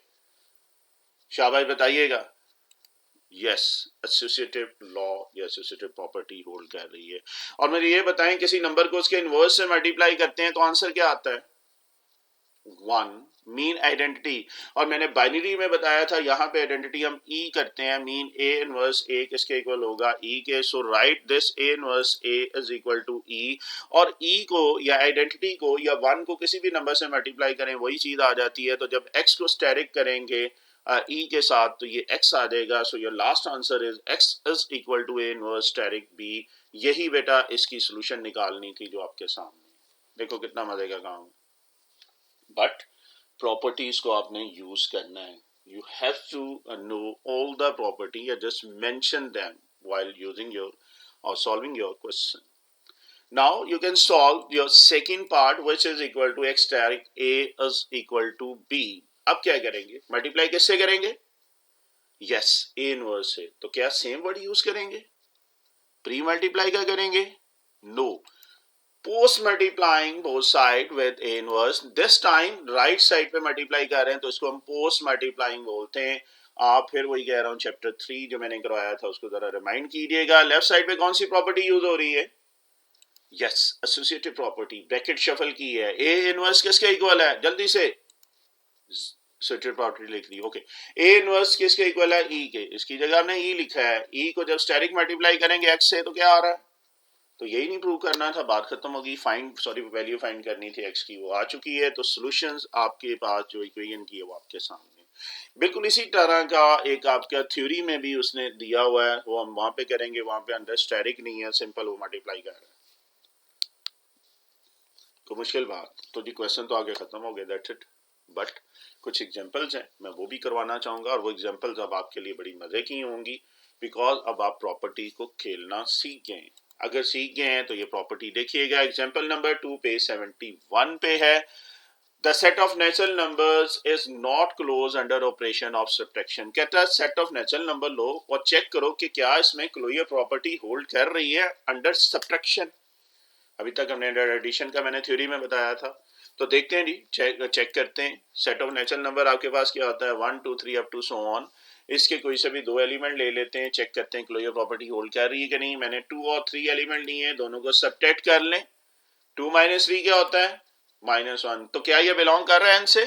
शाबाश बताइएगा। यस, एसोसिएटिव लॉ या एसोसिएटिव प्रॉपर्टी होल्ड कर रही है। और मुझे ये बताएं, किसी नंबर को उसके इनवर्स से मल्टीप्लाई करते हैं तो आंसर क्या आता है, 1। मीन आइडेंटिटी, और मैंने बाइनरी में बताया था यहाँ पे आइडेंटिटी हम ई करते हैं। मीन ए इनवर्स ए किसके इक्वल होगा, ई के। So write this A inverse A is equal to E, और ई को या आइडेंटिटी को या 1 को किसी भी नंबर से मल्टीप्लाई करें वही चीज आ जाती है। तो जब x को स्टेरिक करेंगे ई के साथ तो ये x आ जाएगा। So your last answer is x is equal to A inverse steric B. यही बेटा इसकी सोल्यूशन निकालनी थी जो आपके सामने। देखो कितना मजे का काम। बट प्रॉपर्टीज को आपने यूज करना है। You have to know all the property या just mention them while using your or solving your question. Now you can solve your second part which is equal to x direct a is equal to b. अब क्या करेंगे, multiply किससे करेंगे, yes a inverse से। तो क्या same word use करेंगे, pre multiply का करेंगे, no, post multiplying both side with A inverse. This time right side पे मल्टीप्लाई कर रहे हैं तो इसको हम पोस्ट मल्टीप्लाइंग बोलते हैं। आप फिर वही कह रहा हूं, चैप्टर 3 जो मैंने करवाया था उसको जरा रिमाइंड कीजिएगा। लेफ्ट साइड पे कौन सी प्रॉपर्टी यूज हो रही है, yes associative property. Bracket shuffle की है, ए इनवर्स किसके इक्वल है, जल्दी से एसोसिएटिव प्रॉपर्टी लिख दी। ओके, ए इनवर्स किसके इक्वल है, ई के। इसकी जगह हमने ई लिखा है। ई को जब स्टेरिक मल्टीप्लाई करेंगे एक्स से तो क्या आ रहा है, तो यही नहीं प्रूव करना था, बात खत्म होगी। फाइंड वैल्यू फाइंड करनी थी एक्स की, वो आ चुकी है। तो सॉल्यूशंस आपके पास जो इक्वेशन की है वो आपके सामने। बिल्कुल इसी तरह का एक आपका थ्योरी में भी उसने दिया हुआ है, वो हम वहां पे करेंगे। वहां पे अंदर स्टेरिक नहीं है, सिंपल वो मल्टीप्लाई कर रहा है। तो मुश्किल बात, तो जी क्वेश्चन तो आगे खत्म हो गया, दैट्स इट। बट कुछ एग्जांपल्स हैं, मैं वो भी करवाना चाहूंगा, और वो एग्जांपल्स अब आपके लिए बड़ी मजे की होंगी, बिकॉज अब आप प्रॉपर्टी को खेलना सीख गए। अगर सीख गए हैं तो ये प्रॉपर्टी देखिएगा। एग्जांपल नंबर 2 पेज 71 पे है। The set of natural numbers is not closed under operation of subtraction. कहता है सेट ऑफ नेचुरल नंबर लो और चेक करो कि क्या इसमें क्लोजर प्रॉपर्टी होल्ड कर रही है अंडर सब्ट्रैक्शन। अभी तक हमने अंडर एडिशन का मैंने थ्योरी में बताया था। तो देखते हैं जी, चेक करते हैं। सेट ऑफ नेचुरल नंबर आपके पास क्या होता है, 1 2 3 अप टू सो ऑन। इसके कोई से भी 2 एलिमेंट ले लेते हैं, चेक करते हैं क्लोजर प्रॉपर्टी होल्ड कर रही है कि नहीं। मैंने 2 और 3 एलिमेंट लिए हैं, दोनों को सब्ट्रैक्ट कर लें। 2 - 3 क्या होता है, -1। तो क्या ये बिलोंग कर रहा है इनसे,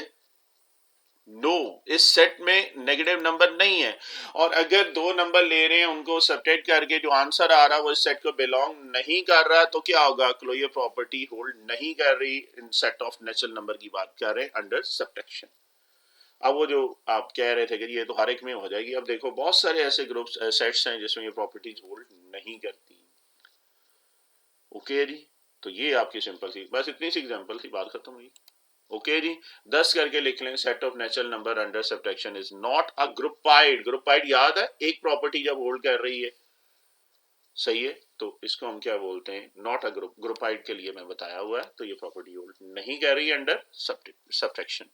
नो, इस सेट में नेगेटिव नंबर नहीं है। और अगर 2 नंबर ले रहे हैं उनको सब्ट्रैक्ट करके जो आंसर आ रहा है वो इस सेट को बिलोंग नहीं कर रहा, तो क्या होगा, क्लोजर प्रॉपर्टी होल्ड नहीं कर रही। इन सेट ऑफ नेचुरल नंबर की बात कर रहे हैं अंडर सब्ट्रैक्शन। अब वो जो आप कह रहे थे कि ये तो हर एक में हो जाएगी, अब देखो बहुत सारे ऐसे ग्रुप्स सेट्स हैं जिसमें ये प्रॉपर्टीज होल्ड नहीं करती। ओके जी, तो ये आपकी सिंपल सी, बस इतनी सी एग्जांपल थी, बात खत्म हुई। ओके जी, 10 करके लिख लें, set of natural number under subtraction is not a groupoid. Groupoid याद है, एक प्रॉपर्टी जब होल्ड कर रही है, सही है, तो इसको हम क्या बोलते हैं, नॉट अ ग्रुप। ग्रुपाइड के लिए मैं बताया हुआ है, तो ये प्रॉपर्टी होल्ड नहीं कर रही है अंडर सब्ट्रैक्शन।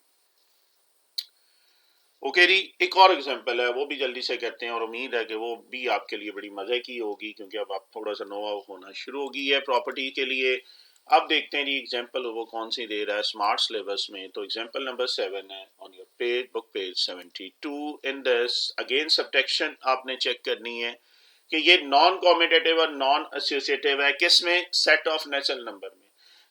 ओके जी, एक और एग्जांपल है, वो भी जल्दी से करते हैं और उम्मीद है कि वो भी आपके लिए बड़ी मजे की होगी, क्योंकि अब आप थोड़ा सा नोवा होना शुरू हो गई है प्रॉपर्टी के लिए। अब देखते हैं जी एग्जांपल वो कौन सी दे रहा है स्मार्ट सिलेबस में। तो एग्जांपल नंबर 7 है on your page, book page 72। In this again subtraction आपने चेक करनी है कि ये नॉन कॉम्यूटेटिव और नॉन एसोसिएटिव है, किसमें, सेट ऑफ नेचुरल नंबर में।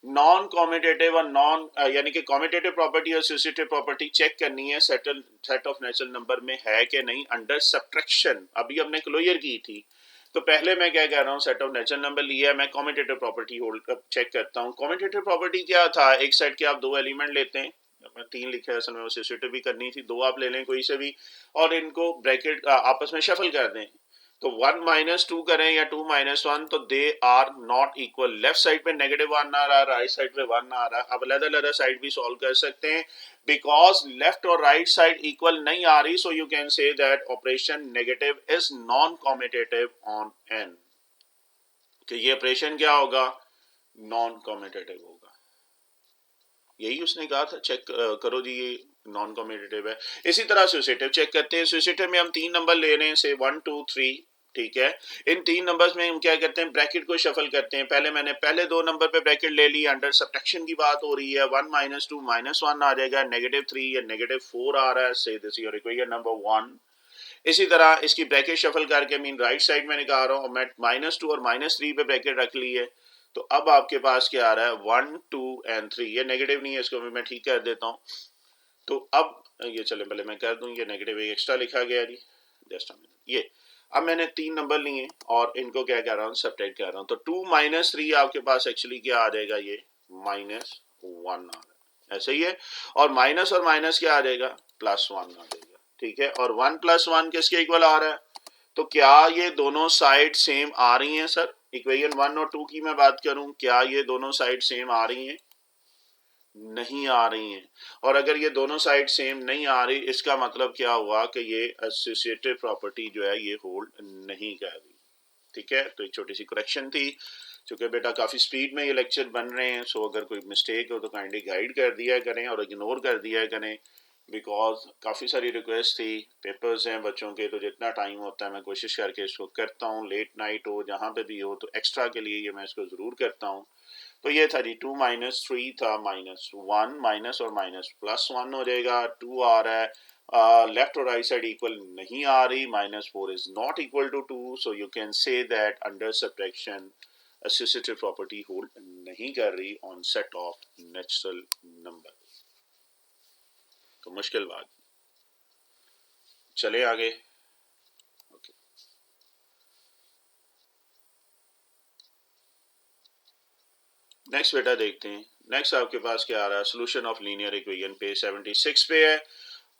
नॉन कॉम्यूटेटिव और नॉन यानी कि कॉम्यूटेटिव प्रॉपर्टी और एसोसिएटिव प्रॉपर्टी चेक करनी है सेट ऑफ नेचुरल नंबर में है कि नहीं अंडर सब्ट्रैक्शन। अभी हमने क्लोजर की थी, तो पहले मैं क्या कह रहा हूँ, सेट ऑफ नेचुरल नंबर लिया है, मैं कॉम्यूटेटिव प्रॉपर्टी होल्ड चेक करता हूँ। कॉम्यूटेटिव प्रॉपर्टी क्या था, एक सेट के आप दो एलिमेंट लेते हैं, मैं 3 लिखा है, असल में एसोसिएटिव भी करनी थी, 2 आप ले लें कोई से भी, और इनको ब्रैकेट आपस में शफल कर दें। तो 1 माइनस 2 करें या 2 माइनस 1, तो they are not equal. Left side पे नेगेटिव 1 आ रहा है, राइट साइड पे 1 आ रहा है। अब अलग अलग साइड भी सॉल्व कर सकते हैं, बिकॉज लेफ्ट और राइट साइड इक्वल नहीं आ रही, सो you can say that operation negative is non commutative on an. कि ये ऑपरेशन क्या होगा, नॉन कॉम्यूटेटिव होगा। यही उसने कहा था, चेक करो जी ये नॉन कॉम्यूटेटिव है। इसी तरह एसोसिएटिव चेक करते हैं। एसोसिएटिव में हम 3 नंबर ले रहे हैं, से 1 2 3, ठीक है। इन 3 नंबर्स में हम क्या करते हैं, ब्रैकेट को शफल करते हैं। पहले मैंने पहले 2 नंबर पे ब्रैकेट ले ली, अंडर सब्ट्रैक्शन की बात हो रही है। 1 माइनस 2 माइनस 1 आ जाएगा, नेगेटिव 3 या नेगेटिव 4 आ रहा है, से दिस योर इक्वेशन नंबर 1। इसी तरह इसकी ब्रैकेट शफल करके मीन राइट साइड में निकाल रहा हूँ, मैं माइनस 2 और माइनस 3 पे ब्रैकेट रख ली है। तो अब आपके पास क्या आ रहा है, 1 2 एंड 3। ये नेगेटिव नहीं है, इसको भी मैं ठीक कर देता हूँ। तो अब ये चले पहले मैं कर दूं, ये नेगेटिव एक एक्स्ट्रा लिखा गया जी, जस्ट अ मिनट। ये अब मैंने 3 नंबर लिए और इनको क्या कर रहा हूँ, सब्ट्रैक्ट कर रहा हूँ। तो 2 माइनस 3 आपके पास एक्चुअली क्या आ जाएगा, ये माइनस 1 आ रहा है, ऐसे ही है। और माइनस क्या आ जाएगा, प्लस 1 आ जाएगा, ठीक है। और 1 प्लस 1 किसके इक्वल आ रहा है, तो क्या ये दोनों साइड सेम आ रही हैं सर। इक्वेशन 1 और 2 की मैं बात करूं, क्या ये दोनों साइड सेम आ रही हैं, नहीं आ रही हैं। और अगर ये दोनों साइड सेम नहीं आ रही, इसका मतलब क्या हुआ कि ये एसोसिएटिव प्रॉपर्टी जो है ये होल्ड नहीं कर रही, ठीक है। तो एक छोटी सी करेक्शन थी, चूंकि बेटा काफ़ी स्पीड में ये लेक्चर बन रहे हैं, सो अगर कोई मिस्टेक हो तो काइंडली गाइड कर दिया करें और इग्नोर कर दिया करें, बिकॉज काफ़ी सारी रिक्वेस्ट थी, पेपर्स हैं बच्चों के, तो जितना टाइम होता है मैं कोशिश करके इसको करता हूँ, लेट नाइट हो जहाँ पे भी हो, तो एक्स्ट्रा के लिए ये मैं इसको ज़रूर करता हूँ। तो ये था जी 2 माइनस 3 था माइनस 1, माइनस और माइनस प्लस 1 हो जाएगा, 2 आ रहा है, लेफ्ट और राइट साइड इक्वल नहीं आ रही, minus 4 is not equal to 2, so you can say that under subtraction associative property hold नहीं कर रही on set of natural number. तो मुश्किल बात, चले आगे। नेक्स्ट बेटा देखते हैं, नेक्स्ट आपके पास क्या आ रहा है, सोल्यूशन ऑफ लीनियर इक्वेशन पे 76 पे है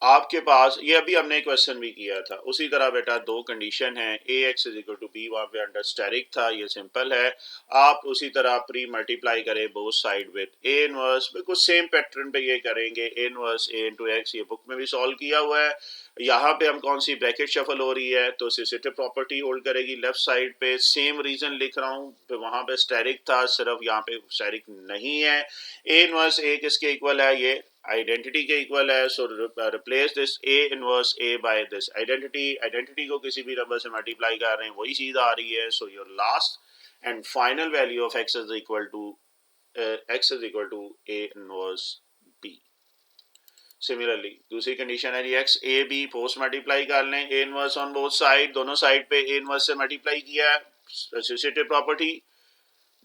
आपके पास। ये अभी हमने क्वेश्चन भी किया था, उसी तरह बेटा दो कंडीशन है, A X is equal to B, वहाँ पे अंडर स्टेरिक था, ये सिंपल है। आप उसी तरह प्री मल्टीप्लाई करें both side with A inverse, बिल्कुल सेम पैटर्न पे ये करेंगे, ए इनवर्स ए इंटू एक्स, ये बुक में भी सॉल्व किया हुआ है। यहाँ पे हम कौन सी ब्रैकेट शफल हो रही है, तो एसोसिएटिव प्रॉपर्टी होल्ड करेगी लेफ्ट साइड पे, सेम रीजन लिख रहा हूँ, वहाँ पे स्टेरिक था, सिर्फ यहाँ पे स्टेरिक नहीं है। ए इनवर्स ए किसके इक्वल है, ये आइडेंटिटी के इक्वल है, so replace this A inverse a by this identity. Identity को किसी भी नंबर से मल्टीप्लाई कर रहे हैं, वही चीज आ रही है, so your last and final value of x is equal to A inverse B. Similarly दूसरी कंडीशन है जी X A B, post multiply कर लें, A inverse on both side, दोनों साइड पे ए इनवर्स से मल्टीप्लाई किया है, एसोसिएटिव प्रॉपर्टी,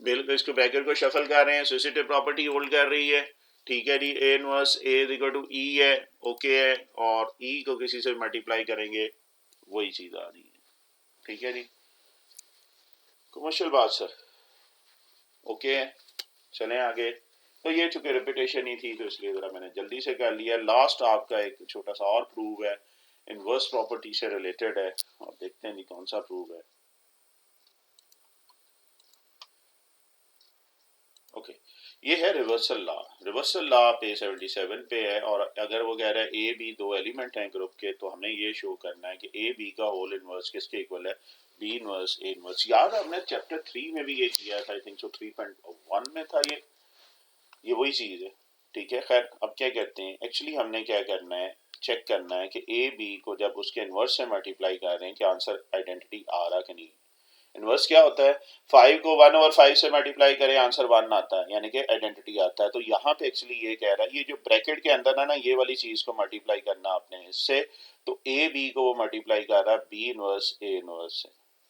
बिल्कुल इसको ब्रैकेट को शफल कर रहे हैं, एसोसिएटिव प्रॉपर्टी होल्ड कर रही है, ठीक है जी। A inverse A is equal to E है, ओके है, और ई को किसी से मल्टीप्लाई करेंगे, वही चीज आ रही है, ठीक है जी। कमर्शियल बात सर, ओके है, चलें आगे। तो ये चूंकि रिपीटेशन ही थी तो इसलिए ज़रा मैंने जल्दी से कर लिया। लास्ट आपका एक छोटा सा और प्रूव है, इनवर्स प्रॉपर्टी से रिलेटेड है, और देखते हैं जी कौन सा प्रूव है। ओके, ये है reversal law. Reversal law page 77 पे है, और अगर वो कह रहा है ए बी दो एलिमेंट हैं ग्रुप के, तो हमें ये शो करना है कि ए बी का होल इनवर्स किसके इक्वल है, बी इनवर्स ए इनवर्स। याद है हमने चैप्टर 3 में भी ये किया था, आई थिंक सो 3.1 में था ये वही चीज है। ठीक है, खैर अब क्या कहते हैं, एक्चुअली हमने क्या करना है, चेक करना है कि ए बी को जब उसके इनवर्स से मल्टीप्लाई कर रहे हैं कि आंसर आइडेंटिटी आ रहा कि नहीं। इनवर्स क्या होता है, 5 को 1/5 से मल्टीप्लाई करें आंसर 1 आता है, यानी कि आइडेंटिटी आता है। तो यहाँ पे एक्चुअली ये कह रहा है, ये जो ब्रैकेट के अंदर है ना, ये वाली चीज को मल्टीप्लाई करना आपने इससे, तो ए बी को वो मल्टीप्लाई कर रहा है बी इनवर्स ए इनवर्स से।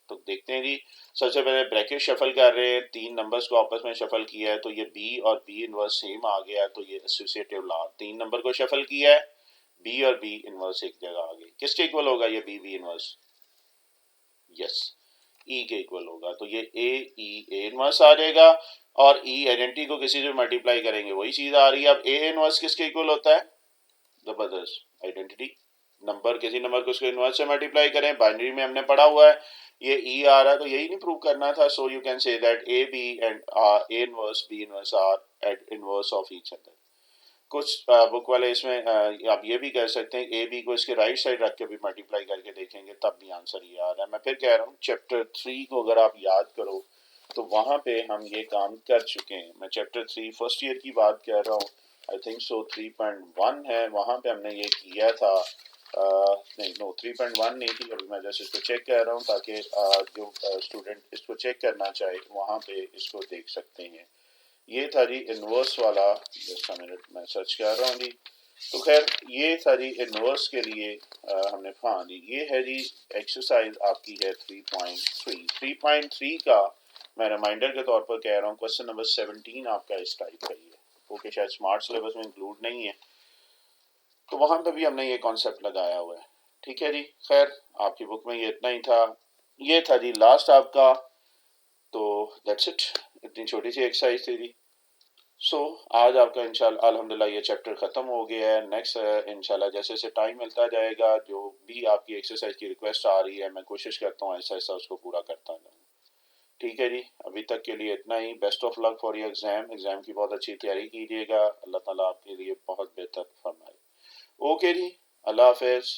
तो देखते हैं जी, सबसे पहले ब्रैकेट शफल कर रहे हैं, 3 नंबर्स को आपस में शफल किया है तो ये बी और बी इनवर्स सेम आ गया, तो ये एसोसिएटिव लॉ। 3 नंबर को शफल किया है, बी और बी इनवर्स एक जगह आ गई, किसके इक्वल होगा ये बी बी इनवर्स, यस ई के इक्वल होगा। तो ये ए इनवर्स आ जाएगा, और ई आइडेंटिटी को किसी से मल्टीप्लाई करेंगे वही चीज आ रही है। अब ए इनवर्स किसके इक्वल होता है, जबरदस्त आइडेंटिटी, नंबर किसी नंबर को उसके इनवर्स से मल्टीप्लाई करें, बाइनरी में हमने पढ़ा हुआ है ये ई आ रहा है, तो यही नहीं प्रूव करना था। So you can say that a b and a inverse b inverse are at inverse of each other. कुछ बुक वाले इसमें आप ये भी कह सकते हैं ए बी को इसके राइट साइड रख के भी मल्टीप्लाई करके देखेंगे, तब भी आंसर ये आ रहा है। मैं फिर कह रहा हूँ चैप्टर 3 को अगर आप याद करो तो वहां पे हम ये काम कर चुके हैं। मैं चैप्टर 3 फर्स्ट ईयर की बात कर रहा हूँ, आई थिंक सो 3.1 है, वहां पे हमने ये किया था। नहीं नो 3.1 नहीं थी, अभी मैं जैसे इसको चेक कर रहा हूँ ताकि जो स्टूडेंट इसको चेक करना चाहे वहां पे इसको देख सकते हैं। ये था जी इनवर्स वाला, जस्ट अ मिनट मैं सर्च कर रहा हूँ जी। तो खैर ये था जी इनवर्स के लिए हमने, हाँ जी ये है जी एक्सरसाइज आपकी है 3.3। 3.3 का मैं रिमाइंडर के तौर पर कह रहा हूँ, क्वेश्चन नंबर 17 आपका इस टाइप का ही है, ओके शायद स्मार्ट सिलेबस में इंक्लूड नहीं है, तो वहां पे भी हमने ये कॉन्सेप्ट लगाया हुआ है। ठीक है जी, खैर आपकी बुक में ये इतना ही था, ये था जी लास्ट आपका, तो दैट्स इट, इतनी छोटी सी एक्सरसाइज थी जी। आज आपका इंशाल्लाह अल्हम्दुलिल्लाह ये चैप्टर ख़त्म हो गया है। नेक्स्ट इंशाल्लाह जैसे जैसे टाइम मिलता जाएगा, जो भी आपकी एक्सरसाइज की रिक्वेस्ट आ रही है मैं कोशिश करता हूँ ऐसा ऐसा उसको पूरा करता जाऊँ। ठीक है जी, अभी तक के लिए इतना ही। Best of luck for your exam, exam की बहुत अच्छी तैयारी कीजिएगा, अल्लाह ताला आपके लिए बहुत बेहतर फरमाए। ओके जी, अल्लाह हाफिज़।